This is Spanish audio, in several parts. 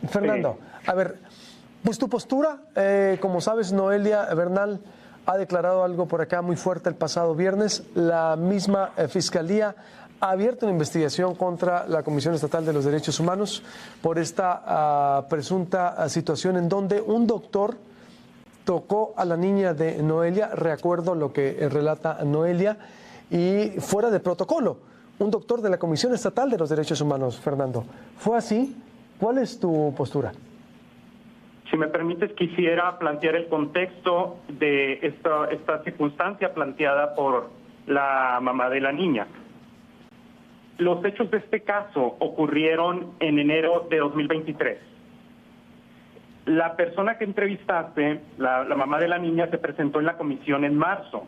Fernando, a ver, pues tu postura, como sabes, Noelia Bernal ha declarado algo por acá muy fuerte el pasado viernes. La misma Fiscalía ha abierto una investigación contra la Comisión Estatal de los Derechos Humanos por esta presunta situación en donde un doctor tocó a la niña de Noelia, recuerdo lo que relata Noelia, y fuera de protocolo. Un doctor de la Comisión Estatal de los Derechos Humanos, Fernando. ¿Fue así? ¿Cuál es tu postura? Si me permites, quisiera plantear el contexto de esta circunstancia planteada por la mamá de la niña. Los hechos de este caso ocurrieron en enero de 2023. La persona que entrevistaste, la mamá de la niña, se presentó en la comisión en marzo.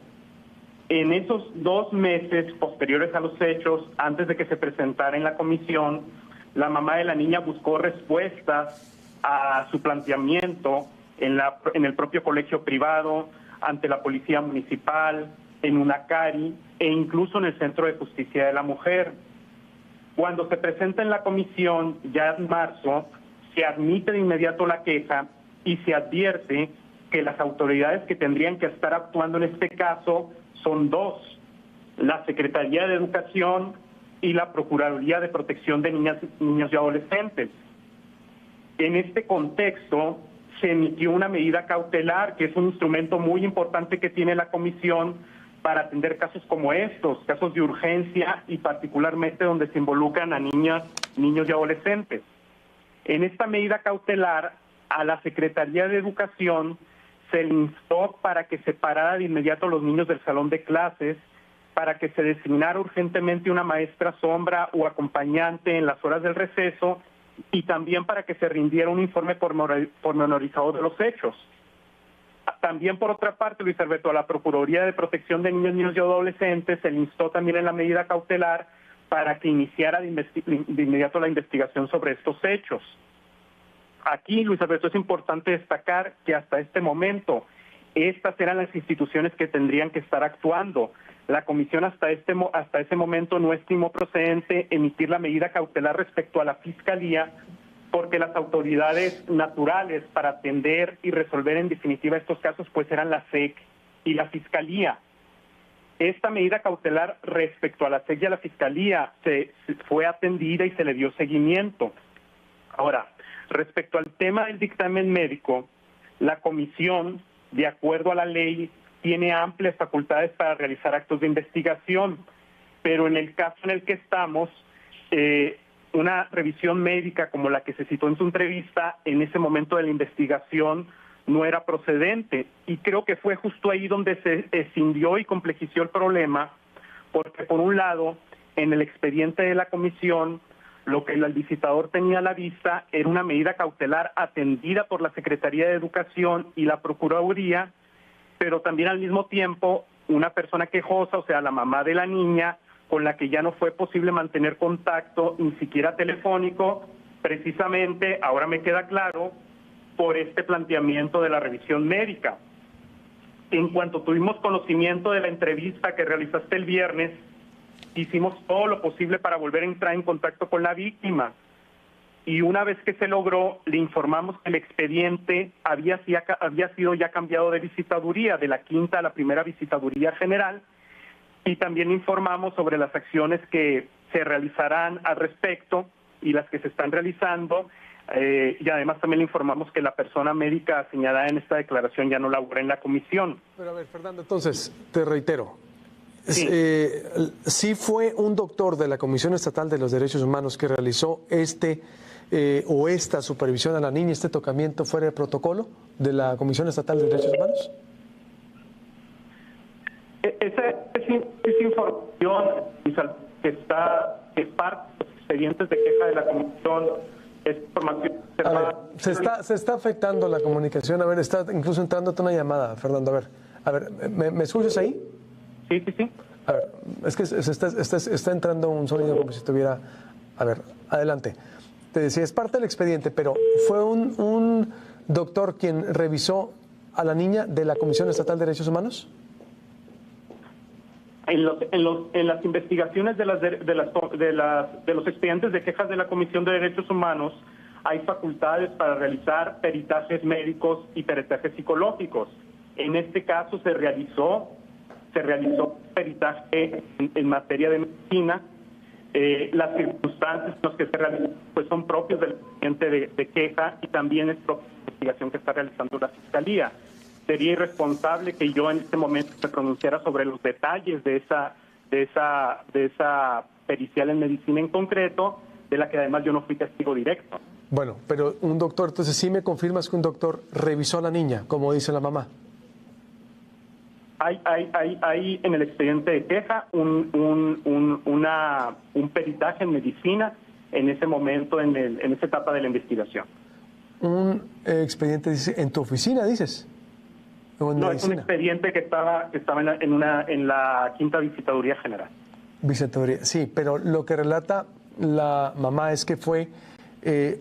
En esos 2 meses posteriores a los hechos, antes de que se presentara en la comisión, la mamá de la niña buscó respuestas a su planteamiento en el propio colegio privado, ante la policía municipal, en UNACARI e incluso en el Centro de Justicia de la Mujer. Cuando se presenta en la comisión, ya en marzo, se admite de inmediato la queja y se advierte que las autoridades que tendrían que estar actuando en este caso son 2, la Secretaría de Educación y la Procuraduría de Protección de Niñas, Niños y Adolescentes. En este contexto, se emitió una medida cautelar, que es un instrumento muy importante que tiene la comisión para atender casos como estos, casos de urgencia y particularmente donde se involucran a niñas, niños y adolescentes. En esta medida cautelar, a la Secretaría de Educación se le instó para que separara de inmediato a los niños del salón de clases, para que se designara urgentemente una maestra sombra o acompañante en las horas del receso y también para que se rindiera un informe pormenorizado de los hechos. También, por otra parte, Luis Alberto, a la Procuraduría de Protección de Niños, Niños y Adolescentes se le instó también en la medida cautelar para que iniciara de inmediato la investigación sobre estos hechos. Aquí, Luis Alberto, es importante destacar que hasta este momento estas eran las instituciones que tendrían que estar actuando. La comisión hasta ese momento no estimó procedente emitir la medida cautelar respecto a la Fiscalía, porque las autoridades naturales para atender y resolver en definitiva estos casos pues eran la SEC y la Fiscalía. Esta medida cautelar respecto a la SEC y a la Fiscalía se fue atendida y se le dio seguimiento. Ahora, respecto al tema del dictamen médico, la comisión, de acuerdo a la ley, tiene amplias facultades para realizar actos de investigación, pero en el caso en el que estamos, una revisión médica como la que se citó en su entrevista, en ese momento de la investigación, no era procedente. Y creo que fue justo ahí donde se escindió y complejizó el problema, porque por un lado, en el expediente de la comisión, lo que el licitador tenía a la vista era una medida cautelar atendida por la Secretaría de Educación y la Procuraduría, pero también al mismo tiempo una persona quejosa, o sea, la mamá de la niña, con la que ya no fue posible mantener contacto, ni siquiera telefónico, precisamente, ahora me queda claro, por este planteamiento de la revisión médica. En cuanto tuvimos conocimiento de la entrevista que realizaste el viernes, hicimos todo lo posible para volver a entrar en contacto con la víctima. Y una vez que se logró, le informamos que el expediente había sido ya cambiado de visitaduría, de la 5ª a la 1ª visitaduría general, y también informamos sobre las acciones que se realizarán al respecto y las que se están realizando, y además también le informamos que la persona médica señalada en esta declaración ya no labora en la comisión. Pero a ver, Fernando, entonces, te reitero, Sí. sí fue un doctor de la Comisión Estatal de los Derechos Humanos que realizó esta supervisión a la niña, este tocamiento fuera de protocolo de la Comisión Estatal de Derechos Humanos. Esa información que es parte de los expedientes de queja de la comisión, es información. A ver, se está afectando la comunicación. A ver, está incluso entrándote una llamada, Fernando. A ver, ¿me escuchas ahí? Sí, sí, sí. A ver, es que está entrando un sonido como si estuviera... A ver, adelante. Te decía, es parte del expediente, pero ¿fue un doctor quien revisó a la niña de la Comisión Estatal de Derechos Humanos? En las investigaciones de los expedientes de quejas de la Comisión de Derechos Humanos, hay facultades para realizar peritajes médicos y peritajes psicológicos. En este caso se realizó peritaje en materia de medicina. Las circunstancias en las que se realizan pues son propios del expediente de queja y también es propia de la investigación que está realizando la Fiscalía. Sería irresponsable que yo en este momento me pronunciara sobre los detalles de esa pericial en medicina en concreto, de la que además yo no fui testigo directo. Bueno, pero un doctor, entonces sí me confirmas que un doctor revisó a la niña, como dice la mamá. Hay en el expediente de queja un peritaje en medicina en ese momento, en esa etapa de la investigación. Un expediente, dice, en tu oficina, dices. ¿O en no, medicina? Es un expediente que estaba en la quinta visitaduría general. Visitaduría, sí, pero lo que relata la mamá es que fue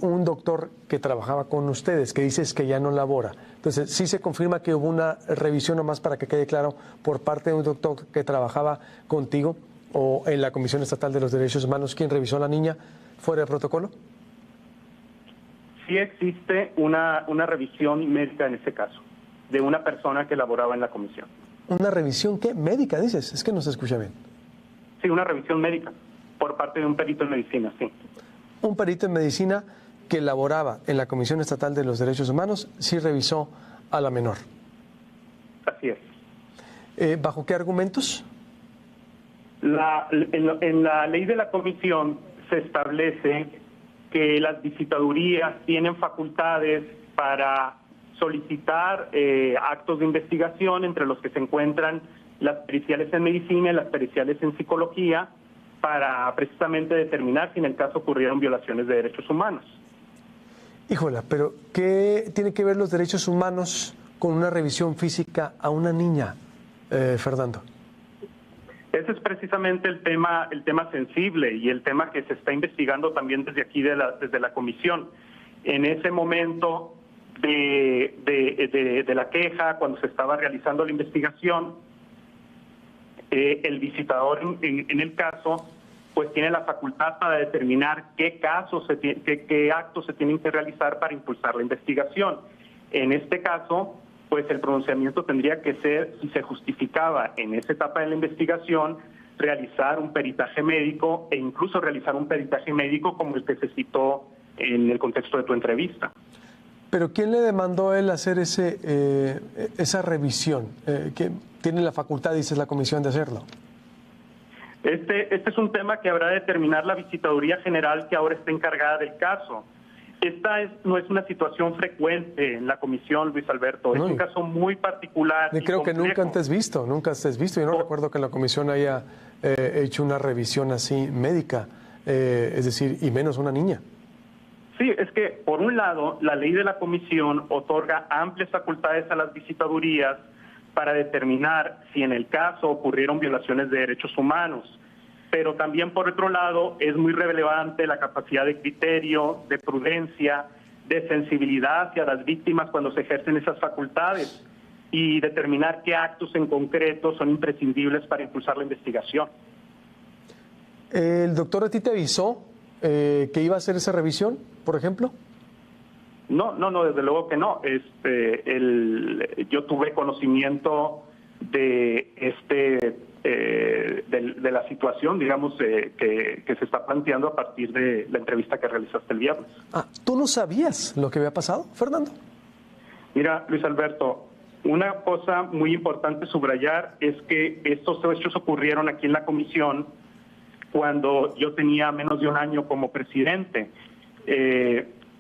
un doctor que trabajaba con ustedes, que dices que ya no labora. Entonces, sí se confirma que hubo una revisión, nomás para que quede claro, por parte de un doctor que trabajaba contigo o en la Comisión Estatal de los Derechos Humanos, quien revisó a la niña fuera de protocolo. Sí existe una revisión médica en ese caso, de una persona que laboraba en la comisión. ¿Una revisión qué? ¿Médica, dices? Es que no se escucha bien. Sí, una revisión médica, por parte de un perito en medicina, sí. Un perito en medicina que laboraba en la Comisión Estatal de los Derechos Humanos sí revisó a la menor. Así es. ¿Bajo qué argumentos? En la ley de la comisión se establece que las visitadurías tienen facultades para solicitar actos de investigación, entre los que se encuentran las periciales en medicina y las periciales en psicología, para precisamente determinar si en el caso ocurrieron violaciones de derechos humanos. Híjola, pero ¿qué tiene que ver los derechos humanos con una revisión física a una niña, Fernando? Ese es precisamente el tema sensible y el tema que se está investigando también desde aquí, desde la comisión. En ese momento de la queja, cuando se estaba realizando la investigación, el visitador en el caso pues tiene la facultad para determinar qué actos se tienen que realizar para impulsar la investigación. En este caso, pues el pronunciamiento tendría que ser si se justificaba en esa etapa de la investigación realizar un peritaje médico e incluso realizar un peritaje médico como el que se citó en el contexto de tu entrevista. ¿Pero quién le demandó a él hacer esa revisión? ¿Que tiene la facultad, dices, la comisión de hacerlo? Este es un tema que habrá de determinar la visitaduría general que ahora está encargada del caso. Esta no es una situación frecuente en la comisión, Luis Alberto. Es un caso muy particular. Yo creo que nunca antes visto. Yo no recuerdo que la comisión haya hecho una revisión así médica, es decir, y menos una niña. Sí, es que, por un lado, la ley de la comisión otorga amplias facultades a las visitadurías para determinar si en el caso ocurrieron violaciones de derechos humanos. Pero también, por otro lado, es muy relevante la capacidad de criterio, de prudencia, de sensibilidad hacia las víctimas cuando se ejercen esas facultades y determinar qué actos en concreto son imprescindibles para impulsar la investigación. ¿El doctor a ti te avisó que iba a hacer esa revisión, por ejemplo? No, desde luego que no. Yo tuve conocimiento de de la situación, digamos, que se está planteando a partir de la entrevista que realizaste el viernes. ¿Tú no sabías lo que había pasado, Fernando? Mira, Luis Alberto, una cosa muy importante subrayar es que estos hechos ocurrieron aquí en la comisión cuando yo tenía menos de un año como presidente.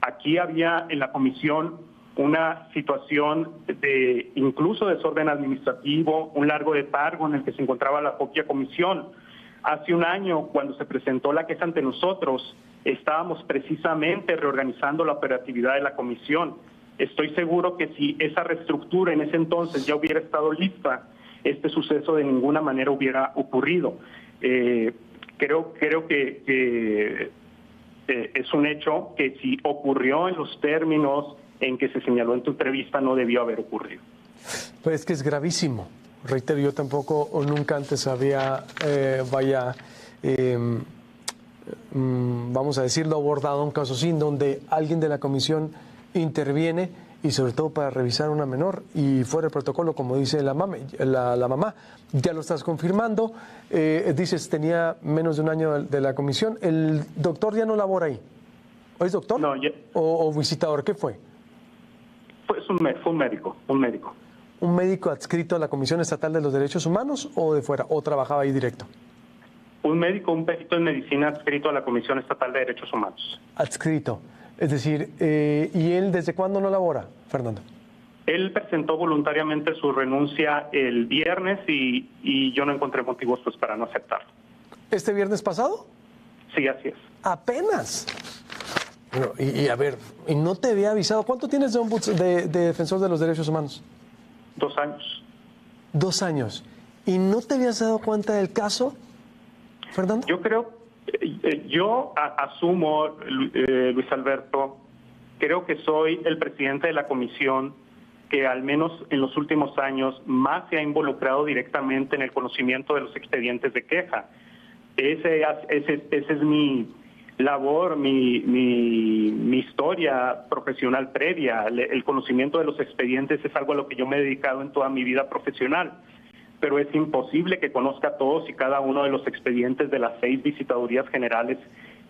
Aquí había en la comisión una situación de incluso desorden administrativo, un largo letargo en el que se encontraba la propia comisión. Hace un año, cuando se presentó la queja ante nosotros, estábamos precisamente reorganizando la operatividad de la comisión. Estoy seguro que si esa reestructura en ese entonces ya hubiera estado lista, este suceso de ninguna manera hubiera ocurrido. Creo que es un hecho que si ocurrió en los términos en que se señaló en tu entrevista, no debió haber ocurrido. Pues es que es gravísimo. Reitero, yo tampoco o nunca antes había, vamos a decirlo, abordado un caso así, donde alguien de la comisión interviene y sobre todo para revisar a una menor y fuera el protocolo, como dice la mamá. Ya lo estás confirmando, dices tenía menos de un año de la comisión. ¿El doctor ya no labora ahí? ¿O es doctor? No, ¿O visitador? ¿Qué fue? Fue un médico. ¿Un médico adscrito a la Comisión Estatal de los Derechos Humanos o de fuera? ¿O trabajaba ahí directo? Un médico, un perito en medicina adscrito a la Comisión Estatal de Derechos Humanos. Adscrito. Es decir, ¿y él desde cuándo no labora, Fernando? Él presentó voluntariamente su renuncia el viernes y yo no encontré motivos pues para no aceptarlo. ¿Este viernes pasado? Sí, así es. Apenas. Bueno, y a ver, ¿y no te había avisado? ¿Cuánto tienes de defensor de los derechos humanos? 2 años. 2 años. ¿Y no te habías dado cuenta del caso, Fernando? Yo creo, yo asumo, Luis Alberto, creo que soy el presidente de la comisión que al menos en los últimos años más se ha involucrado directamente en el conocimiento de los expedientes de queja. Ese es mi labor, mi historia profesional previa. El conocimiento de los expedientes es algo a lo que yo me he dedicado en toda mi vida profesional. Pero es imposible que conozca todos y cada uno de los expedientes de las 6 visitadurías generales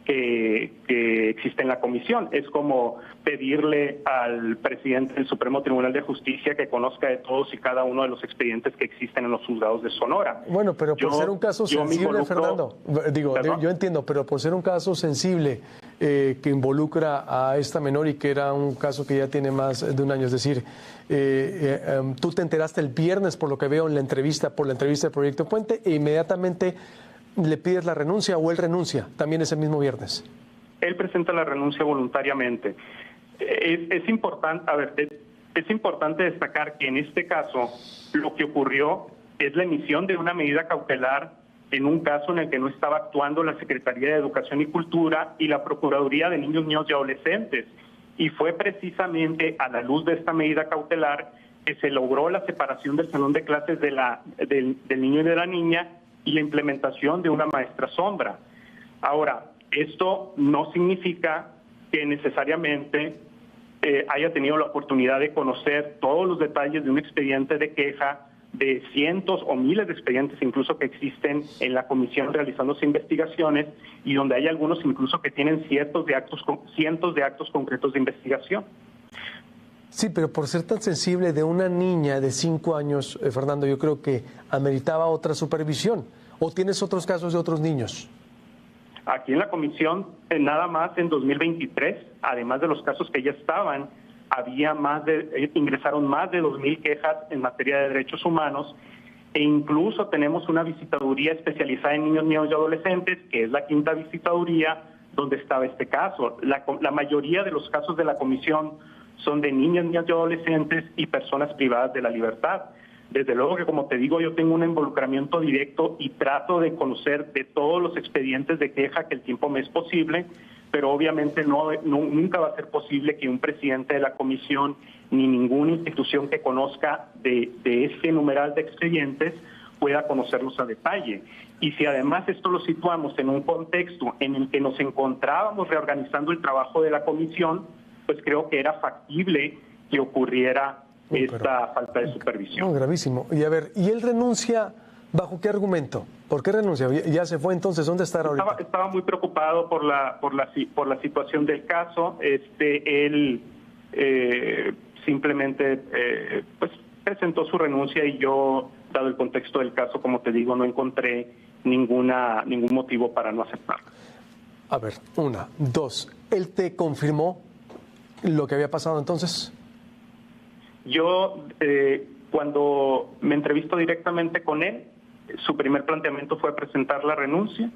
que existe en la comisión. Es como pedirle al presidente del Supremo Tribunal de Justicia que conozca de todos y cada uno de los expedientes que existen en los juzgados de Sonora. Bueno, pero por ser un caso sensible, Fernando, yo entiendo, pero por ser un caso sensible que involucra a esta menor y que era un caso que ya tiene más de un año, es decir, tú te enteraste el viernes por lo que veo en la entrevista, por la entrevista del Proyecto Puente, e inmediatamente le pides la renuncia o él renuncia, también ese mismo viernes. Él presenta la renuncia voluntariamente. Es importante destacar que en este caso lo que ocurrió es la emisión de una medida cautelar en un caso en el que no estaba actuando la Secretaría de Educación y Cultura y la Procuraduría de Niños, Niñas y Adolescentes. Y fue precisamente a la luz de esta medida cautelar que se logró la separación del salón de clases del niño y de la niña y la implementación de una maestra sombra. Ahora, esto no significa que necesariamente haya tenido la oportunidad de conocer todos los detalles de un expediente de queja, de cientos o miles de expedientes incluso que existen en la comisión realizándose investigaciones y donde hay algunos incluso que tienen cientos de actos concretos de investigación. Sí, pero por ser tan sensible de una niña de 5 años, Fernando, yo creo que ameritaba otra supervisión. ¿O tienes otros casos de otros niños? Aquí en la comisión, nada más en 2023, además de los casos que ya estaban, ingresaron más de 2,000 quejas en materia de derechos humanos e incluso tenemos una visitaduría especializada en niños, niñas y adolescentes, que es la 5ª visitaduría donde estaba este caso. La mayoría de los casos de la comisión son de niñas, niñas y adolescentes y personas privadas de la libertad. Desde luego que, como te digo, yo tengo un involucramiento directo y trato de conocer de todos los expedientes de queja que el tiempo me es posible, pero obviamente nunca va a ser posible que un presidente de la comisión ni ninguna institución que conozca de este numeral de expedientes pueda conocerlos a detalle. Y si además esto lo situamos en un contexto en el que nos encontrábamos reorganizando el trabajo de la comisión, pues creo que era factible que ocurriera esta falta de supervisión. No, gravísimo. Y a ver, ¿y él renuncia bajo qué argumento? ¿Por qué renuncia? ¿Ya se fue entonces? ¿Dónde está ahorita? Estaba muy preocupado por la situación del caso. Él simplemente pues presentó su renuncia y yo, dado el contexto del caso, como te digo, no encontré ningún motivo para no aceptarlo. A ver, 1, 2. ¿Él te confirmó lo que había pasado entonces? Yo, cuando me entrevisto directamente con él, su primer planteamiento fue presentar la renuncia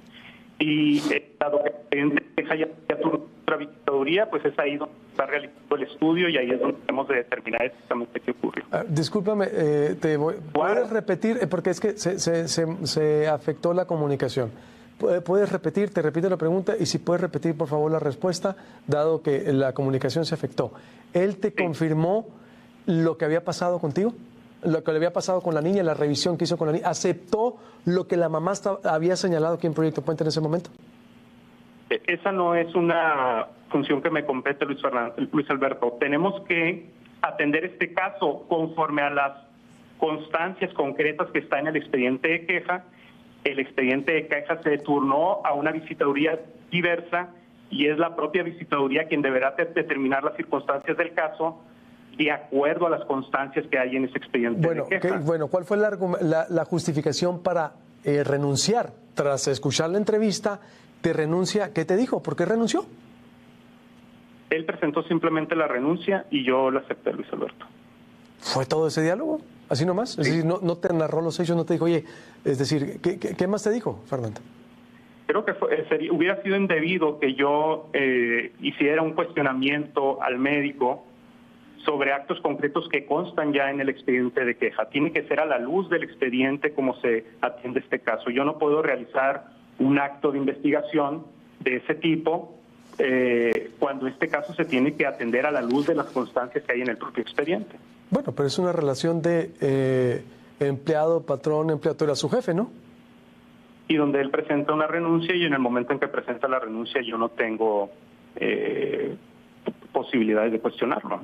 y dado que el expediente ya tuvo otra visitaduría, pues es ahí donde está realizando el estudio y ahí es donde tenemos de determinar exactamente qué ocurrió. Discúlpame, ¿puedes repetir? Porque es que se afectó la comunicación. ¿Puedes repetir? Te repito la pregunta y si puedes repetir, por favor, la respuesta, dado que la comunicación se afectó. ¿Él te confirmó lo que había pasado contigo? ¿Lo que le había pasado con la niña, la revisión que hizo con la niña? ¿Aceptó lo que la mamá había señalado aquí en Proyecto Puente en ese momento? Esa no es una función que me compete, Luis Alberto. Tenemos que atender este caso conforme a las constancias concretas que está en el expediente de queja. El expediente de queja se turnó a una visitaduría diversa y es la propia visitaduría quien deberá determinar las circunstancias del caso de acuerdo a las constancias que hay en ese expediente de queja. Bueno, ¿cuál fue la justificación para renunciar? Tras escuchar la entrevista, ¿te renuncia? ¿Qué te dijo? ¿Por qué renunció? Él presentó simplemente la renuncia y yo la acepté, Luis Alberto. ¿Fue todo ese diálogo? ¿Así nomás? Sí. Es decir, no te narró los hechos, no te dijo, oye, es decir, ¿qué más te dijo, Fernando? Creo que hubiera sido indebido que yo hiciera un cuestionamiento al médico sobre actos concretos que constan ya en el expediente de queja. Tiene que ser a la luz del expediente como se atiende este caso. Yo no puedo realizar un acto de investigación de ese tipo cuando este caso se tiene que atender a la luz de las constancias que hay en el propio expediente. Bueno, pero es una relación de empleado, patrón, empleado, tú eras su jefe, ¿no? Y donde él presenta una renuncia y en el momento en que presenta la renuncia yo no tengo posibilidades de cuestionarlo.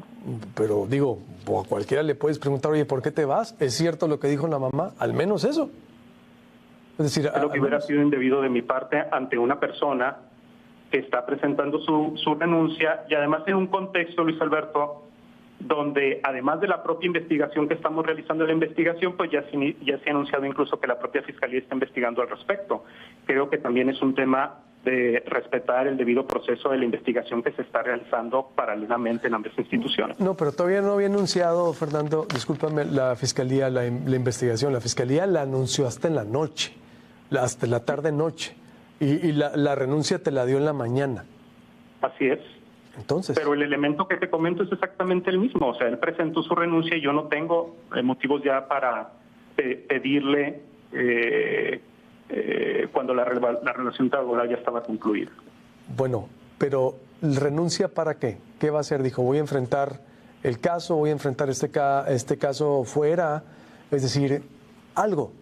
Pero digo, a cualquiera le puedes preguntar, oye, ¿por qué te vas? ¿Es cierto lo que dijo la mamá? Al menos eso. Es decir, Creo que hubiera sido indebido de mi parte ante una persona que está presentando su renuncia y además en un contexto, Luis Alberto, donde además de la propia investigación que estamos realizando en la investigación, pues ya se ha anunciado incluso que la propia Fiscalía está investigando al respecto. Creo que también es un tema de respetar el debido proceso de la investigación que se está realizando paralelamente en ambas instituciones. No, pero todavía no había anunciado, Fernando, discúlpame, la Fiscalía, la investigación. La Fiscalía la anunció hasta en la noche, hasta la tarde-noche, y la renuncia te la dio en la mañana. Así es. Entonces. Pero el elemento que te comento es exactamente el mismo. O sea, él presentó su renuncia y yo no tengo motivos ya para pedirle cuando la relación laboral ya estaba concluida. Bueno, pero ¿renuncia para qué? ¿Qué va a hacer? Dijo, voy a enfrentar el caso, voy a enfrentar este caso fuera, es decir, algo.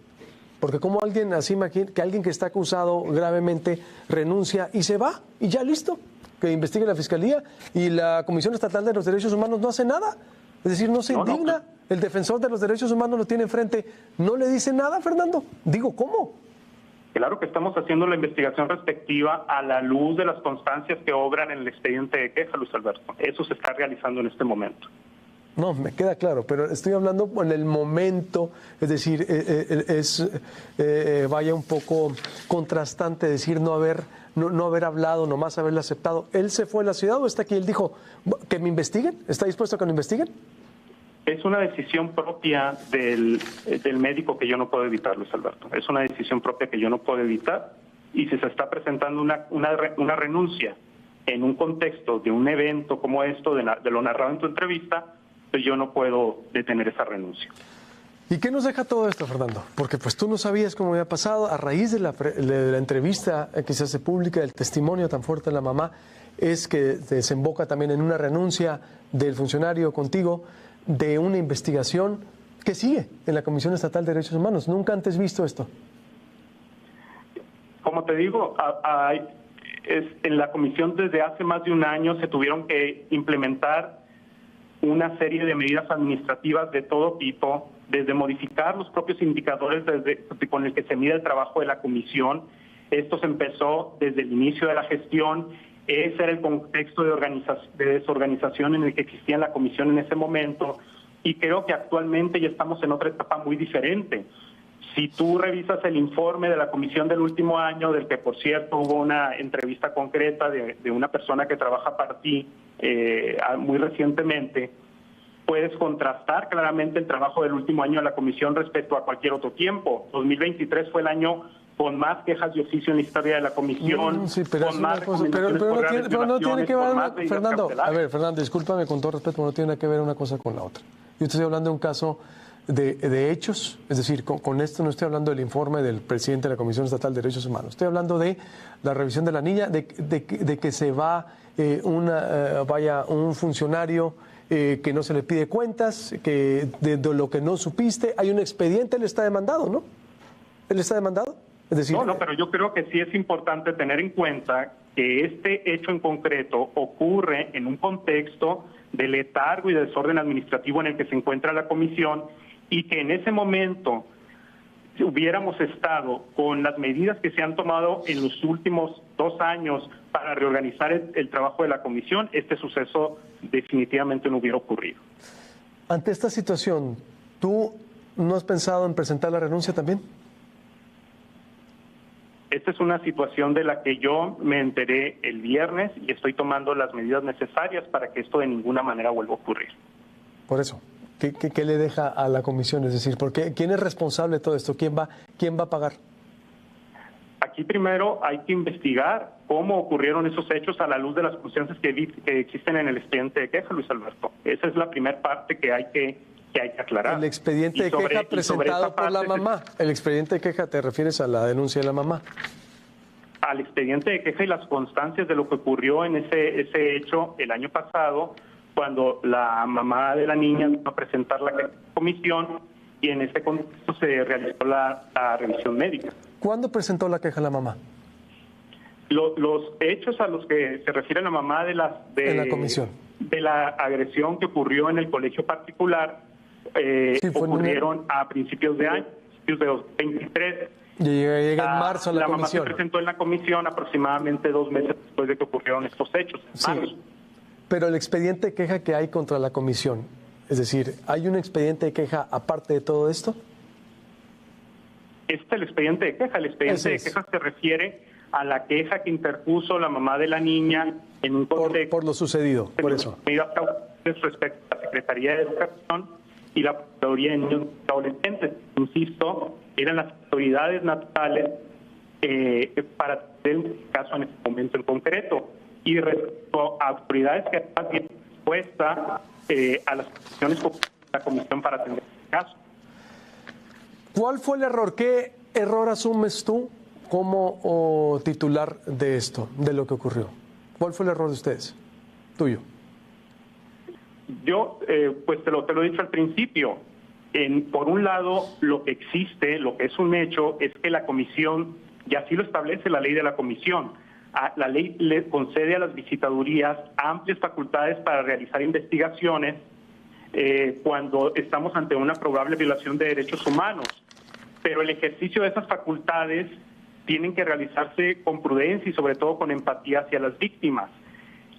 Porque como alguien así, que alguien que está acusado gravemente renuncia y se va y ya listo, que investigue la Fiscalía y la Comisión Estatal de los Derechos Humanos no hace nada, es decir, no se indigna, el defensor de los derechos humanos lo tiene enfrente, no le dice nada, Fernando. Digo, ¿cómo? Claro que estamos haciendo la investigación respectiva a la luz de las constancias que obran en el expediente de queja, Luis Alberto. Eso se está realizando en este momento. No, me queda claro, pero estoy hablando en el momento, es decir, vaya un poco contrastante decir no haber hablado, nomás haberle aceptado. ¿Él se fue a la ciudad o está aquí? Él dijo, ¿que me investiguen? ¿Está dispuesto a que lo investiguen? Es una decisión propia del médico que yo no puedo evitar, Luis Alberto. Es una decisión propia que yo no puedo evitar y si se está presentando una renuncia en un contexto de un evento como esto, de lo narrado en tu entrevista, pues yo no puedo detener esa renuncia. ¿Y qué nos deja todo esto, Fernando? Porque pues tú no sabías cómo había pasado. A raíz de la entrevista que se hace pública, el testimonio tan fuerte de la mamá, es que desemboca también en una renuncia del funcionario contigo, de una investigación que sigue en la Comisión Estatal de Derechos Humanos. Nunca antes visto esto. Como te digo, en la comisión desde hace más de un año se tuvieron que implementar una serie de medidas administrativas de todo tipo, desde modificar los propios indicadores con el que se mide el trabajo de la comisión. Esto se empezó desde el inicio de la gestión. Ese era el contexto de desorganización en el que existía la comisión en ese momento y creo que actualmente ya estamos en otra etapa muy diferente. Si tú revisas el informe de la comisión del último año, del que por cierto hubo una entrevista concreta de una persona que trabaja para ti muy recientemente, puedes contrastar claramente el trabajo del último año de la comisión respecto a cualquier otro tiempo. 2023 fue el año con más quejas de oficio en la historia de la comisión, sí, pero con más pero no tiene que ver, Fernando, cautelares. a ver, Fernando, discúlpame con todo respeto, pero no tiene que ver una cosa con la otra. Yo estoy hablando de un caso de hechos, es decir, con esto no estoy hablando del informe del presidente de la Comisión Estatal de Derechos Humanos, estoy hablando de la revisión de la niña, de que se va un funcionario que no se le pide cuentas, que de lo que no supiste, hay un expediente, él está demandado, ¿no? Él está demandado. Es Es decir, no, pero yo creo que sí es importante tener en cuenta que este hecho en concreto ocurre en un contexto de letargo y de desorden administrativo en el que se encuentra la comisión, y que en ese momento, si hubiéramos estado con las medidas que se han tomado en los últimos 2 años para reorganizar el trabajo de la comisión, este suceso definitivamente no hubiera ocurrido. ante esta situación, ¿tú no has pensado en presentar la renuncia también? Esta es una situación de la que yo me enteré el viernes y estoy tomando las medidas necesarias para que esto de ninguna manera vuelva a ocurrir. Por eso, ¿qué le deja a la comisión? Es decir, ¿quién es responsable de todo esto? ¿Quién va a pagar? Aquí primero hay que investigar cómo ocurrieron esos hechos a la luz de las circunstancias que existen en el expediente de queja, Luis Alberto. Esa es la primera parte que hay que aclarar. El expediente de queja presentado por la mamá. El expediente de queja, ¿te refieres a la denuncia de la mamá? Al expediente de queja y las constancias de lo que ocurrió en ese hecho el año pasado, cuando la mamá de la niña vino a presentar la queja a la comisión y en ese contexto se realizó la revisión médica. ¿Cuándo presentó la queja la mamá? Los hechos a los que se refiere la mamá en la comisión, de la agresión que ocurrió en el colegio particular, ocurrieron a principios de año, principios de 2023. Llega en marzo a la comisión. Mamá se presentó en la comisión aproximadamente 2 meses después de que ocurrieron estos hechos. Sí, pero el expediente de queja que hay contra la comisión, es decir, ¿hay un expediente de queja aparte de todo esto? Este es el expediente de queja. El expediente de queja se refiere a la queja que interpuso la mamá de la niña en un contexto por lo sucedido, por eso. Respecto a la Secretaría de Educación y la Procuraduría de Niños y Adolescentes. Insisto, eran las autoridades naturales para atender un caso en este momento en concreto. Y respecto a autoridades que además tienen respuesta a las peticiones de la comisión para atender el caso. ¿Cuál fue el error? ¿Qué error asumes tú como titular de esto, de lo que ocurrió? ¿Cuál fue el error de ustedes? Tuyo. Yo, pues te lo he dicho al principio. Por un lado, lo que existe, lo que es un hecho, es que la comisión, y así lo establece la ley de la comisión, la ley le concede a las visitadurías amplias facultades para realizar investigaciones cuando estamos ante una probable violación de derechos humanos. Pero el ejercicio de esas facultades tienen que realizarse con prudencia y sobre todo con empatía hacia las víctimas.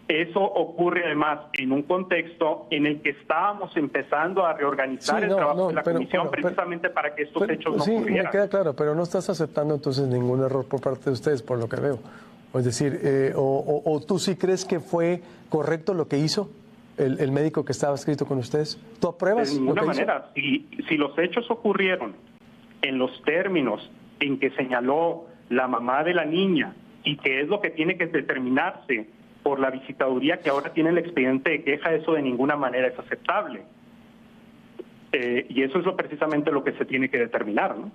Eso ocurre además en un contexto en el que estábamos empezando a reorganizar el trabajo de la comisión precisamente para que estos hechos no ocurrieran. Sí, me queda claro, pero no estás aceptando entonces ningún error por parte de ustedes, por lo que veo. Es decir, o tú sí crees que fue correcto lo que hizo el médico que estaba escrito con ustedes. ¿Tú apruebas? De ninguna manera. Si los hechos ocurrieron en los términos en que señaló la mamá de la niña y que es lo que tiene que determinarse por la visitaduría que ahora tiene el expediente de queja, eso de ninguna manera es aceptable. Y eso es precisamente lo que se tiene que determinar, ¿no?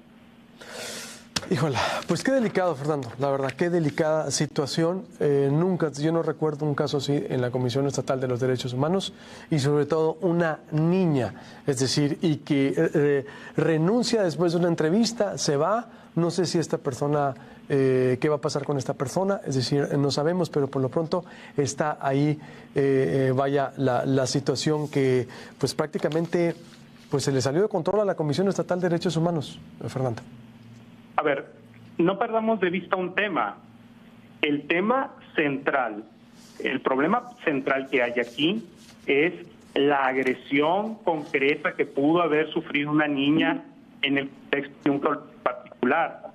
Híjole, pues qué delicado, Fernando, la verdad, qué delicada situación. Yo no recuerdo un caso así en la Comisión Estatal de los Derechos Humanos y sobre todo una niña, es decir, y que renuncia después de una entrevista, se va, no sé si esta persona, qué va a pasar con esta persona, es decir, no sabemos, pero por lo pronto está ahí, la situación que pues prácticamente pues se le salió de control a la Comisión Estatal de Derechos Humanos, Fernando. A ver, no perdamos de vista un tema. El tema central, el problema central que hay aquí es la agresión concreta que pudo haber sufrido una niña en el contexto de un problema particular.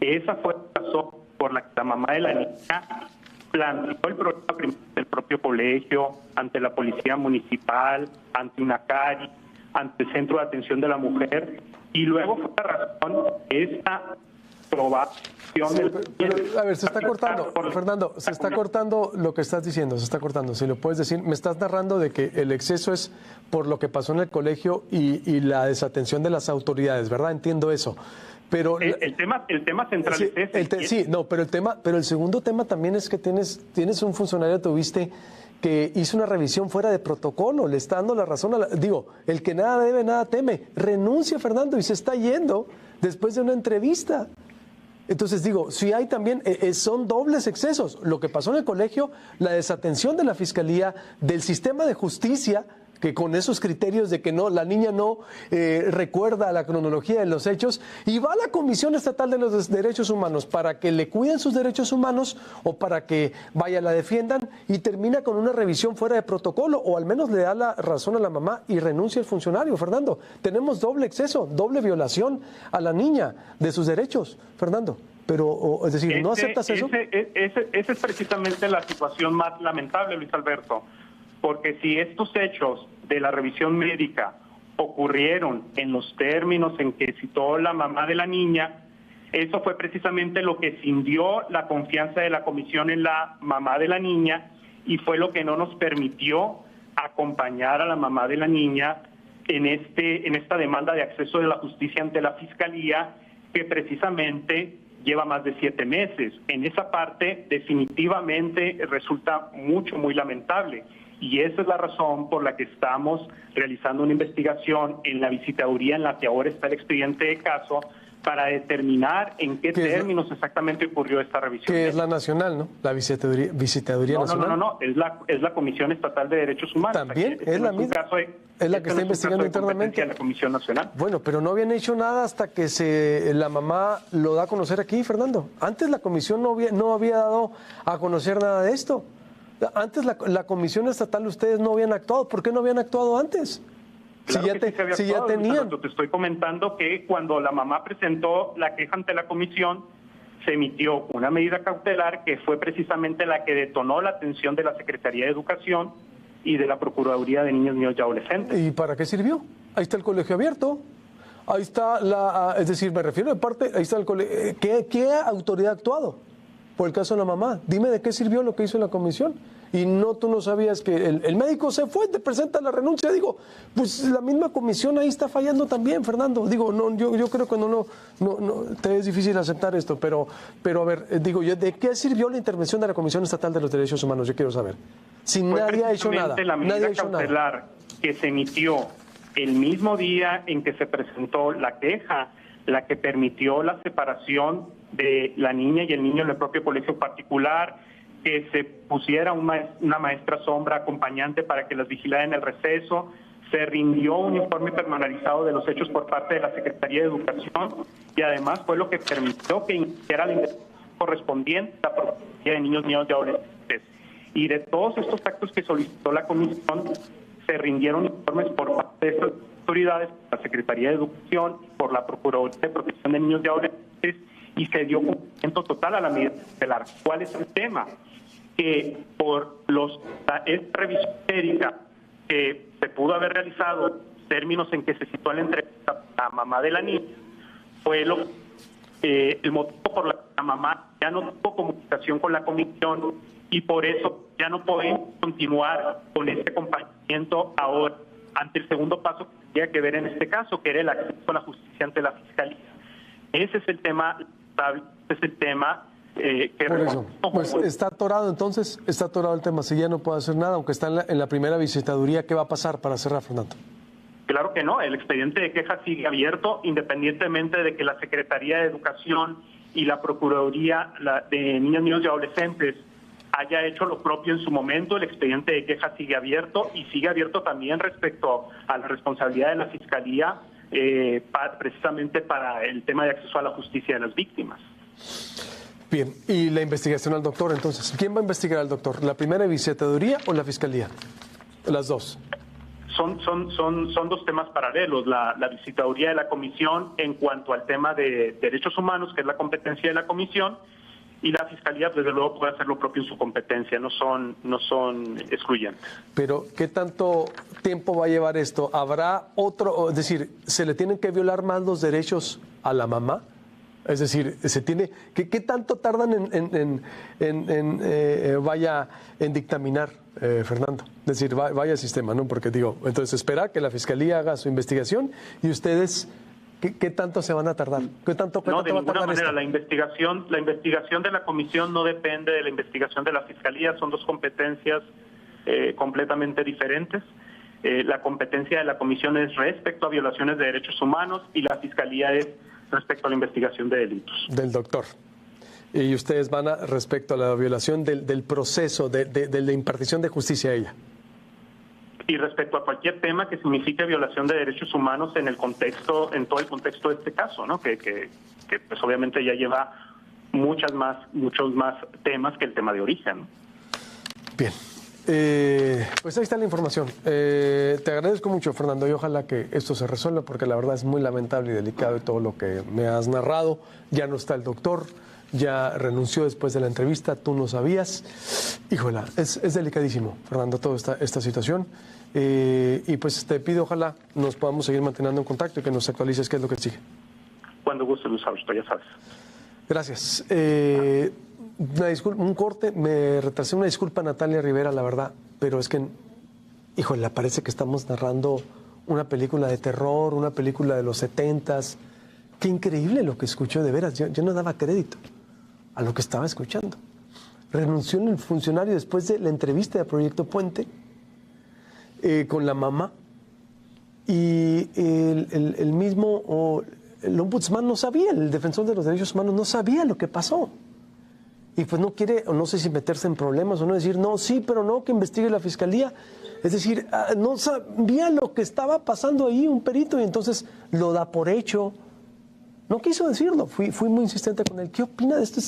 Esa fue la razón por la que la mamá de la niña planteó el problema del propio colegio, ante la policía municipal, ante UNACARI, ante el Centro de Atención de la Mujer, y luego fue la razón de esta probación. A ver, se está cortando, Fernando, se está cortando lo que estás diciendo, se está cortando. Si lo puedes decir, me estás narrando de que el exceso es por lo que pasó en el colegio y la desatención de las autoridades, ¿verdad? Entiendo eso. Pero el tema central sí, es ese. Pero el segundo tema también es que tienes un funcionario, tuviste, que hizo una revisión fuera de protocolo, le está dando la razón el que nada debe, nada teme. Renuncia, Fernando, y se está yendo después de una entrevista. Entonces digo, si hay también, son dobles excesos. Lo que pasó en el colegio, la desatención de la Fiscalía, del sistema de justicia, que con esos criterios de que no, la niña no recuerda la cronología de los hechos, y va a la Comisión Estatal de los Derechos Humanos para que le cuiden sus derechos humanos o para que vaya, la defiendan, y termina con una revisión fuera de protocolo, o al menos le da la razón a la mamá y renuncia el funcionario. Fernando, tenemos doble exceso, doble violación a la niña de sus derechos, Fernando. Pero, es decir, ¿no aceptas eso? Esa es precisamente la situación más lamentable, Luis Alberto, porque si estos hechos de la revisión médica ocurrieron en los términos en que citó la mamá de la niña, eso fue precisamente lo que cindió la confianza de la comisión en la mamá de la niña, y fue lo que no nos permitió acompañar a la mamá de la niña en esta demanda de acceso de la justicia ante la Fiscalía, que precisamente lleva más de 7 meses. En esa parte definitivamente resulta muy lamentable. Y esa es la razón por la que estamos realizando una investigación en la visitaduría en la que ahora está el expediente de caso, para determinar en qué términos exactamente ocurrió esta revisión. Que es la nacional, ¿no? La visitaduría nacional. No, es la Comisión Estatal de Derechos Humanos. También es la misma. Es la que está investigando internamente. La Comisión Nacional. Bueno, pero no habían hecho nada hasta que la mamá lo da a conocer aquí, Fernando. Antes la comisión no había dado a conocer nada de esto. Antes la Comisión Estatal, ustedes no habían actuado. ¿Por qué no habían actuado antes? Claro si ya tenían. Te estoy comentando que cuando la mamá presentó la queja ante la comisión, se emitió una medida cautelar que fue precisamente la que detonó la atención de la Secretaría de Educación y de la Procuraduría de Niños, Niños y Adolescentes. ¿Y para qué sirvió? Ahí está el colegio abierto. Ahí está es decir, me refiero de parte, ahí está el colegio. ¿Qué autoridad ha actuado por el caso de la mamá? Dime de qué sirvió lo que hizo la comisión. Y tú no sabías que el médico se fue, te presenta la renuncia. Digo, pues la misma comisión ahí está fallando también, Fernando. Digo, no, yo creo que no, te es difícil aceptar esto, pero a ver, digo, ¿de qué sirvió la intervención de la Comisión Estatal de los Derechos Humanos? Yo quiero saber. Si nadie ha hecho nada. La medida nadie ha hecho cautelar nada. Que se emitió el mismo día en que se presentó la queja, la que permitió la separación de la niña y el niño en el propio colegio particular, que se pusiera una maestra sombra acompañante para que las vigilara en el receso, se rindió un informe personalizado de los hechos por parte de la Secretaría de Educación, y además fue lo que permitió que iniciara la investigación correspondiente a la Procuraduría de Niños, Niños y Adolescentes. Y de todos estos actos que solicitó la comisión, se rindieron informes por parte de estas autoridades, por la Secretaría de Educación, por la Procuraduría de Protección de Niños y Adolescentes, y se dio cumplimiento total a la medida cautelar. ¿Cuál es el tema? Que por esta revisión médica que se pudo haber realizado, términos en que se citó en la entrevista a la mamá de la niña, fue el motivo por el que la mamá ya no tuvo comunicación con la comisión, y por eso ya no podemos continuar con este acompañamiento ahora ante el segundo paso que tendría que ver en este caso, que era el acceso a la justicia ante la Fiscalía. Ese es el tema, que por eso, pues está atorado entonces, está atorado el tema. Si ya no puede hacer nada, aunque está en la primera visitaduría, ¿qué va a pasar para cerrar, Fernando? Claro que no, el expediente de queja sigue abierto, independientemente de que la Secretaría de Educación y la Procuraduría de Niños, Niños y Adolescentes haya hecho lo propio en su momento. El expediente de queja sigue abierto, y sigue abierto también respecto a la responsabilidad de la Fiscalía, precisamente para el tema de acceso a la justicia de las víctimas. Bien, y la investigación al doctor, entonces, ¿quién va a investigar al doctor? ¿La primera visitaduría o la Fiscalía? Las dos. Son dos temas paralelos. La visitaduría de la comisión en cuanto al tema de derechos humanos, que es la competencia de la comisión, y la Fiscalía, desde luego, puede hacer lo propio en su competencia, no son excluyentes. Pero, ¿qué tanto tiempo va a llevar esto? ¿Habrá otro, es decir, se le tienen que violar más los derechos a la mamá? Es decir, ¿qué tanto tardan en dictaminar, Fernando? Es decir, vaya sistema, ¿no? Porque digo, entonces esperar que la Fiscalía haga su investigación, y ustedes, ¿qué tanto se van a tardar? ¿Qué tanto no, de va a ninguna tardar manera. esto? La investigación de la comisión no depende de la investigación de la Fiscalía, son dos competencias completamente diferentes. La competencia de la comisión es respecto a violaciones de derechos humanos, y la Fiscalía es respecto a la investigación de delitos. Del doctor. Y ustedes van a, respecto a la violación del proceso, de la impartición de justicia a ella. Y respecto a cualquier tema que signifique violación de derechos humanos en el contexto, en todo el contexto de este caso, ¿no? Que pues obviamente ya lleva muchos más temas que el tema de origen. Bien. Pues ahí está la información. Te agradezco mucho, Fernando, y ojalá que esto se resuelva, porque la verdad es muy lamentable y delicado y todo lo que me has narrado. Ya no está el doctor, ya renunció después de la entrevista, tú no sabías. Híjola, es delicadísimo, Fernando, toda esta situación. Y pues te pido, ojalá nos podamos seguir manteniendo en contacto y que nos actualices qué es lo que sigue. Cuando guste, Luz Augusto, ya sabes. Gracias. Una disculpa, un corte, me retrasé, una disculpa, Natalia Rivera, la verdad, pero es que, híjole, parece que estamos narrando una película de terror, una película de los 70s. Qué increíble lo que escuchó, de veras, yo no daba crédito a lo que estaba escuchando. Renunció en el funcionario después de la entrevista de Proyecto Puente con la mamá, y el mismo, el ombudsman no sabía, el defensor de los derechos humanos no sabía lo que pasó. Y pues no quiere, o no sé si meterse en problemas o no, decir, no, sí, pero no, que investigue la fiscalía. Es decir, no sabía lo que estaba pasando ahí un perito y entonces lo da por hecho. No quiso decirlo, fui muy insistente con él. ¿Qué opina de esto?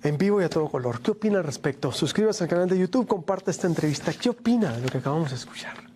En vivo y a todo color. ¿Qué opina al respecto? Suscríbase al canal de YouTube, comparte esta entrevista. ¿Qué opina de lo que acabamos de escuchar?